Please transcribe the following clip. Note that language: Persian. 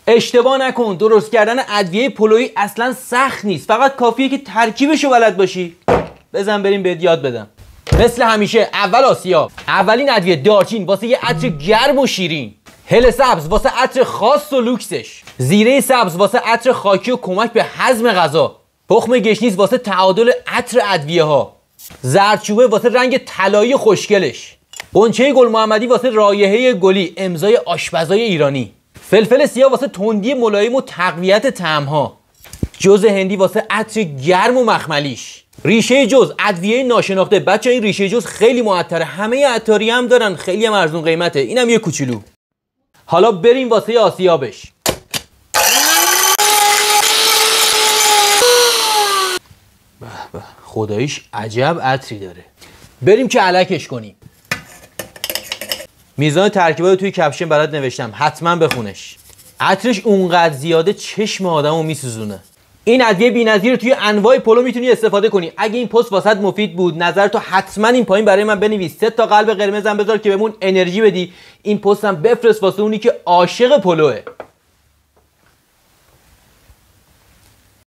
اشتباه نکن، درست کردن ادویه پلویی اصلا سخت نیست، فقط کافیه که ترکیبشو بلد باشی. بزن بریم بهت یاد بدم. مثل همیشه اول آسیاب. اولین ادویه دارچین واسه یه عطر گرم و شیرین، هل سبز واسه عطر خاص و لوکسش، زیره سبز واسه عطر خاکی و کمک به هضم غذا، تخم گشنیز واسه تعادل عطر ادویه ها، زردچوبه واسه رنگ طلایی خوشگلش، غنچه گل محمدی واسه رایحه گلی امضای آشپزای ایرانی، فلفل سیاه واسه تندی ملایم و تقویت طعم‌ها، جوز هندی واسه عطر گرم و مخملیش، ریشه جوز ادویه ناشناخته. بچه این ریشه جوز خیلی معطره، همه عطاری هم دارن، خیلی هم ارزون قیمته، اینم یه کوچولو. حالا بریم واسه آسیابش. به به، خداییش عجب عطری داره. بریم که الکش کنیم. میزان ترکیبات توی کپشن برات نوشتم، حتما بخونش. عطرش اونقدر زیاده چشم آدمو میسوزونه. این ادویه بی‌نظیر توی انواع پلو میتونی استفاده کنی. اگه این پست واسط مفید بود، نظرتو حتما این پایین برای من بنویس. 3 تا قلب قرمزم بذار که بهمون انرژی بدی. این پستم بفرست واسه اونی که عاشق پلوه.